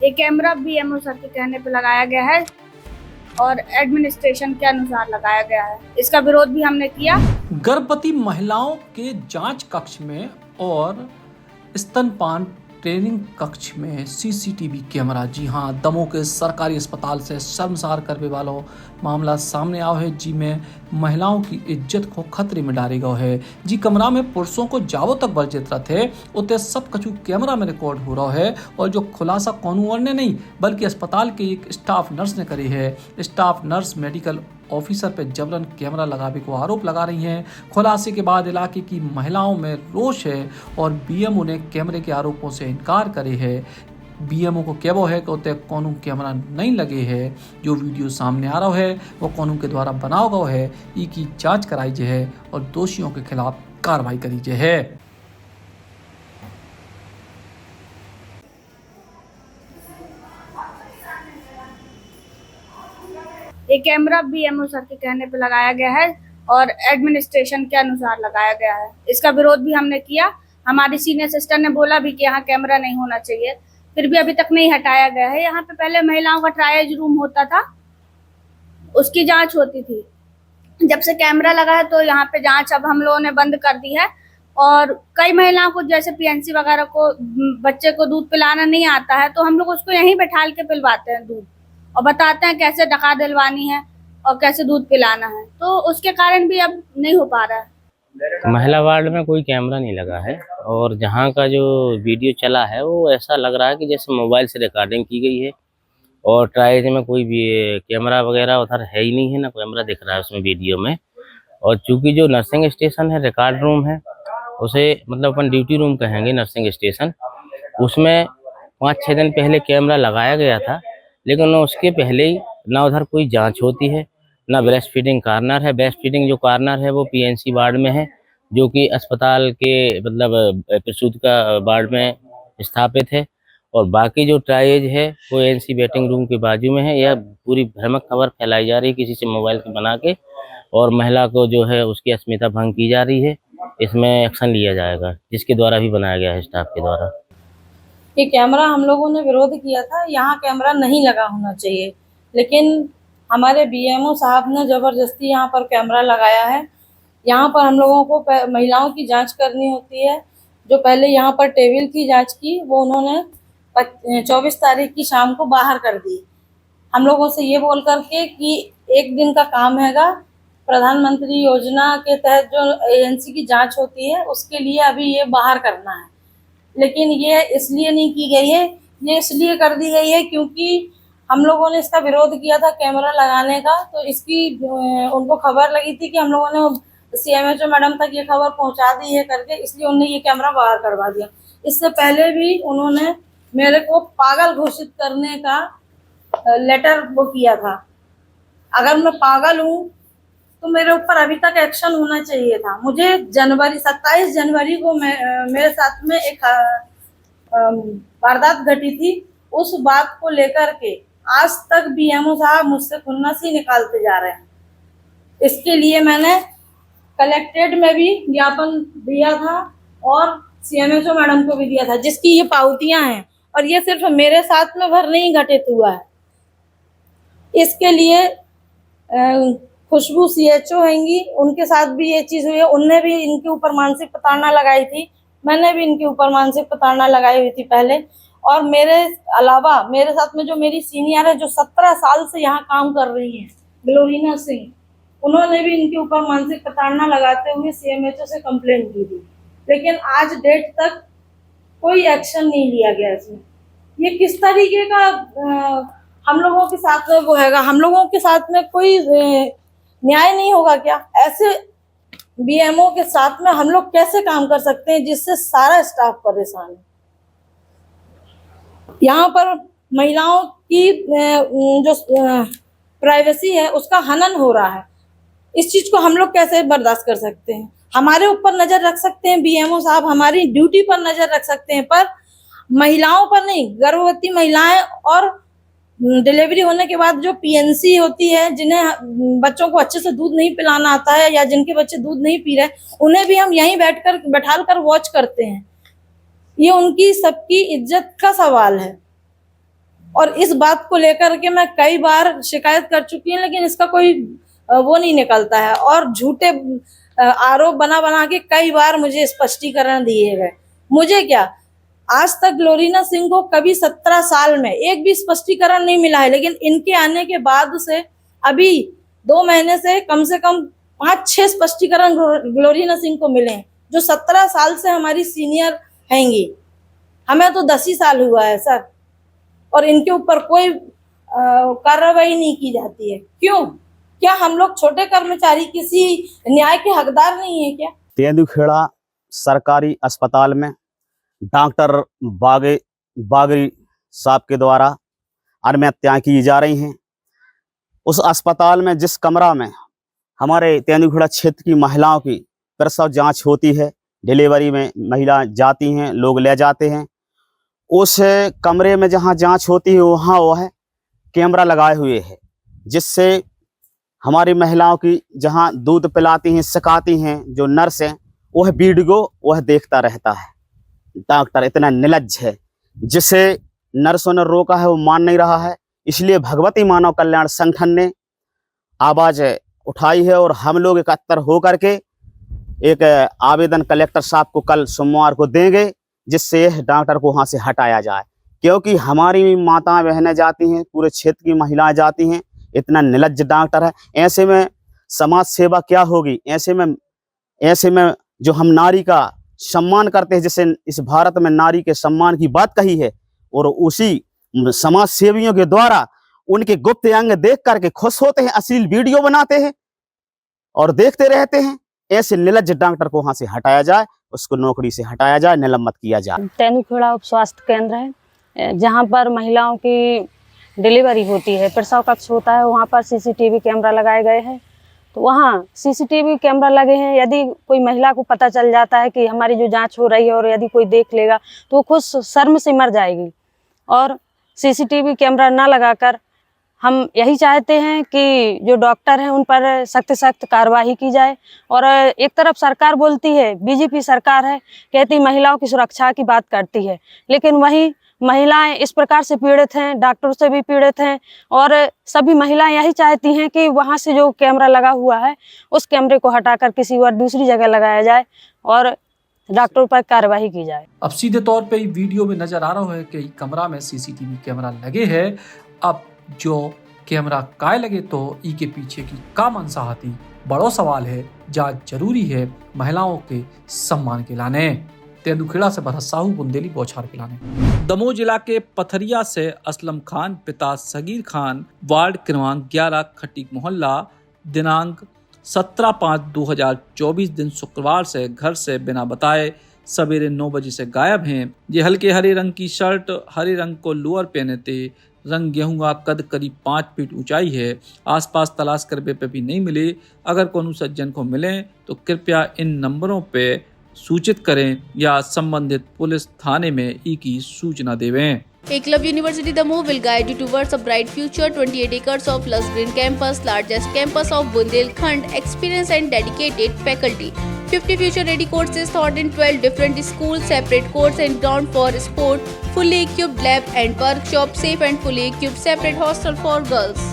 ये camera BMO sir के कहने पे लगाया गया है और एडमिनिस्ट्रेशन के अनुसार लगाया गया है। इसका विरोध भी हमने किया। गर्भवती महिलाओं के जांच कक्ष में और स्तनपान ट्रेनिंग कक्ष में सीसीटीवी कैमरा। जी हाँ, दमोह के सरकारी अस्पताल से शर्मसार करने वाला मामला सामने आओ है, जी में महिलाओं की इज्जत को खतरे में डाले गए है। जी कमरा में पुरुषों को जावो तक वर्जित थे उतने सब कछु कैमरा में रिकॉर्ड हो रहा है। और जो खुलासा कौन और ने नहीं बल्कि अस्पताल के एक स्टाफ नर्स ने करी है। स्टाफ नर्स मेडिकल ऑफिसर पर जबरन कैमरा लगाने को आरोप लगा रही हैं। खुलासे के बाद इलाके की महिलाओं में रोष है और बीएमओ ने कैमरे के आरोपों से इनकार करे है। बीएमओ को कहवो है कि उतने कानून कैमरा नहीं लगे है। जो वीडियो सामने आ रहा है वो कानून के द्वारा बनाया गया है। ई की जांच कराई जाए है और दोषियों के खिलाफ कार्रवाई करी जाए है। ये कैमरा बीएमओ सर के कहने पे लगाया गया है और एडमिनिस्ट्रेशन के अनुसार लगाया गया है। इसका विरोध भी हमने किया। हमारी सीनियर सिस्टर ने बोला भी कि यहाँ कैमरा नहीं होना चाहिए, फिर भी अभी तक नहीं हटाया गया है। यहाँ पे पहले महिलाओं का ट्रायल रूम होता था, उसकी जांच होती थी। जब से कैमरा लगा है तो यहाँ पे जांच अब हम लोगों ने बंद कर दी है। और कई महिलाओं को जैसे पीएनसी वगैरह को बच्चे को दूध पिलाना नहीं आता है तो हम लोग उसको यहीं बैठाल के पिलवाते हैं दूध और बताते हैं कैसे डका दिलवानी है और कैसे दूध पिलाना है। तो उसके कारण भी अब नहीं हो पा रहा है। महिला वार्ड में कोई कैमरा नहीं लगा है और जहाँ का जो वीडियो चला है वो ऐसा लग रहा है कि जैसे मोबाइल से रिकॉर्डिंग की गई है। और ट्रायल में कोई भी कैमरा वगैरह उधर है ही नहीं है, ना कैमरा दिख रहा है उसमें वीडियो में। और चूंकि जो नर्सिंग स्टेशन है, रिकॉर्ड रूम है, उसे मतलब अपन ड्यूटी रूम कहेंगे नर्सिंग स्टेशन, उसमें 5-6 दिन पहले कैमरा लगाया गया था। लेकिन उसके पहले ही ना उधर कोई जांच होती है ना ब्रेस्ट फीडिंग कॉर्नर है। ब्रेस्ट फीडिंग जो कॉर्नर है वो पीएनसी वार्ड में है, जो कि अस्पताल के मतलब प्रसूति का वार्ड में स्थापित है। और बाकी जो ट्रायज है वो एनसी वेटिंग रूम के बाजू में है। यह पूरी भ्रामक खबर फैलाई जा रही है किसी से मोबाइल से बना के, और महिला को जो है उसकी अस्मिता भंग की जा रही है। इसमें एक्शन लिया जाएगा, जिसके द्वारा भी बनाया गया है स्टाफ के द्वारा। ये कैमरा हम लोगों ने विरोध किया था, यहाँ कैमरा नहीं लगा होना चाहिए, लेकिन हमारे बीएमओ साहब ने जबरदस्ती यहाँ पर कैमरा लगाया है। यहाँ पर हम लोगों को महिलाओं की जांच करनी होती है। जो पहले यहाँ पर टेबल की जांच की वो उन्होंने 24 तारीख की शाम को बाहर कर दी, हम लोगों से ये बोल करके कि एक दिन का काम हैगा। प्रधानमंत्री योजना के तहत जो एजेंसी की जांच होती है उसके लिए अभी ये बाहर करना है। लेकिन ये इसलिए नहीं की गई है, ये इसलिए कर दी गई है क्योंकि हम लोगों ने इसका विरोध किया था कैमरा लगाने का। तो इसकी उनको खबर लगी थी कि हम लोगों ने सीएमएचओ मैडम तक ये खबर पहुंचा दी है करके, इसलिए उन्होंने ये कैमरा बाहर करवा दिया। इससे पहले भी उन्होंने मेरे को पागल घोषित करने का लेटर वो किया था। अगर मैं पागल हूँ तो मेरे ऊपर अभी तक एक्शन होना चाहिए था। मुझे 27 जनवरी को मेरे साथ में एक वारदात घटी थी। उस बात को लेकर के आज तक बीएमओ साहब मुझसे खुन्नसी निकालते जा रहे हैं। इसके लिए मैंने कलेक्ट्रेट में भी ज्ञापन दिया था और सीएमएचओ मैडम को भी दिया था, जिसकी ये पावतियां हैं। और ये सिर्फ मेरे साथ में भर नहीं घटित हुआ है। इसके लिए खुशबू सीएचओ हैंगी, उनके साथ भी ये चीज हुई है। उनने भी इनके ऊपर मानसिक प्रताड़ना लगाई थी, मैंने भी इनके ऊपर मानसिक प्रताड़ना लगाई हुई थी पहले। और मेरे अलावा मेरे साथ में जो मेरी सीनियर है जो 17 साल से यहाँ काम कर रही है, ग्लोरीना सिंह, उन्होंने भी इनके ऊपर मानसिक प्रताड़ना लगाते हुए सीएमएचओ से कंप्लेंट की थी। लेकिन आज डेट तक कोई एक्शन नहीं लिया गया इसमें। ये किस तरीके का हम लोगों के साथ में वो हैगा, हम लोगों के साथ में कोई न्याय नहीं होगा क्या? ऐसे बीएमओ के साथ में हम लोग कैसे काम कर सकते हैं जिससे सारा स्टाफ परेशान है? यहाँ पर महिलाओं की जो प्राइवेसी है उसका हनन हो रहा है। इस चीज को हम लोग कैसे बर्दाश्त कर सकते हैं? हमारे ऊपर नजर रख सकते हैं बीएमओ साहब, हमारी ड्यूटी पर नजर रख सकते हैं, पर महिलाओं पर नहीं। गर्भवती महिलाएं और डिलीवरी होने के बाद जो पीएनसी होती है, जिन्हें बच्चों को अच्छे से दूध नहीं पिलाना आता है या जिनके बच्चे दूध नहीं पी रहे, उन्हें भी हम यहीं बैठाल कर वॉच करते हैं। ये उनकी सबकी इज्जत का सवाल है। और इस बात को लेकर के मैं कई बार शिकायत कर चुकी हूँ, लेकिन इसका कोई वो नहीं निकलता है और झूठे आरोप बना बना के कई बार मुझे स्पष्टीकरण दिए गए। मुझे क्या, आज तक ग्लोरीना सिंह को कभी 17 साल में एक भी स्पष्टीकरण नहीं मिला है, लेकिन इनके आने के बाद से अभी 2 महीने से कम 5-6 स्पष्टीकरण ग्लोरीना सिंह को मिले हैं, जो 17 साल से हमारी सीनियर हैंगी। हमें तो 10 ही साल हुआ है सर, और इनके ऊपर कोई कार्रवाई नहीं की जाती है। क्यों? क्या हम लोग छोटे कर्मचारी किसी न्याय के हकदार नहीं है क्या? तेंदुखेड़ा सरकारी अस्पताल में डॉक्टर बागरी साहब के द्वारा अनमहत्याएं की जा रही हैं। उस अस्पताल में जिस कमरा में हमारे तेंदुखेड़ा क्षेत्र की महिलाओं की प्रसव जांच होती है, डिलीवरी में महिला जाती हैं, लोग ले जाते हैं, उस कमरे में जहां जांच होती है वहां वो है कैमरा लगाए हुए है, जिससे हमारी महिलाओं की जहां दूध पिलाती हैं, सिखाती हैं जो नर्स हैं, वह वीडियो वह देखता रहता है। डॉक्टर इतना निर्लज्ज है, जिसे नर्सों ने रोका है वो मान नहीं रहा है। इसलिए भगवती मानव कल्याण संगठन ने आवाज उठाई है और हम लोग एकत्र होकर के एक आवेदन कलेक्टर साहब को कल सोमवार को देंगे, जिससे डॉक्टर को वहां से हटाया जाए। क्योंकि हमारी माताएं बहनें जाती हैं, पूरे क्षेत्र की महिलाएं जाती हैं, इतना निर्लज्ज डॉक्टर है। ऐसे में समाज सेवा क्या होगी? ऐसे में जो हम नारी का सम्मान करते हैं, जैसे इस भारत में नारी के सम्मान की बात कही है, और उसी समाज सेवियों के द्वारा उनके गुप्त अंग देख करके खुश होते हैं, अश्लील वीडियो बनाते हैं और देखते रहते हैं। ऐसे निर्लज्ज डॉक्टर को वहां से हटाया जाए, उसको नौकरी से हटाया जाए, निलंबित किया जाए। तेंदुखेड़ा उप स्वास्थ्य केंद्र है, जहाँ पर महिलाओं की डिलीवरी होती है, प्रसव कक्ष होता है, वहाँ पर सीसीटीवी कैमरा लगाए गए हैं। तो वहाँ सीसीटीवी कैमरा लगे हैं, यदि कोई महिला को पता चल जाता है कि हमारी जो जांच हो रही है और यदि कोई देख लेगा तो वो खुद शर्म से मर जाएगी। और सीसीटीवी कैमरा ना लगाकर हम यही चाहते हैं कि जो डॉक्टर हैं उन पर सख्त कार्रवाई की जाए। और एक तरफ सरकार बोलती है, बीजेपी सरकार है, कहती महिलाओं की सुरक्षा की बात करती है, लेकिन वहीं महिलाएं इस प्रकार से पीड़ित हैं, डॉक्टरों से भी पीड़ित हैं। और सभी महिलाएं यही चाहती हैं कि वहां से जो कैमरा लगा हुआ है उस कैमरे को हटाकर किसी और दूसरी जगह लगाया जाए और डॉक्टरों पर कार्रवाई की जाए। अब सीधे तौर पे वीडियो में नजर आ रहा है कि कमरा में सीसीटीवी कैमरा लगे हैं। अब जो कैमरा काय लगे तो ई के पीछे की का मनसा थी, बड़ो सवाल है। जांच जरूरी है महिलाओं के सम्मान के लाने। तेंदुखेड़ा से भरत साहू, बुंदेली, बौछार के लाने। दमोह जिला के पथरिया से असलम खान पिता सगीर खान, वार्ड क्रमांक 11, खटीक मोहल्ला, दिनांक 17/5/2024 दिन शुक्रवार से घर से बिना बताए सवेरे 9 बजे से गायब हैं। ये हल्के हरे रंग की शर्ट, हरे रंग को लोअर पहने थे। रंग गेहूं, कद करीब 5 फीट ऊंचाई है। आसपास तलाश करने पे भी नहीं मिले। अगर कोनो सज्जन को मिले तो कृपया इन नंबरों पे सूचित करें या संबंधित पुलिस थाने में ई की सूचना देवें। Eklavya University Damoh will guide you towards a bright future. 28 acres of lush green campus, largest campus of Bundelkhand, experienced and dedicated faculty. 50 future-ready courses taught in 12 different schools, separate courts and ground for sport, fully equipped lab and workshop, safe and fully equipped separate hostel for girls.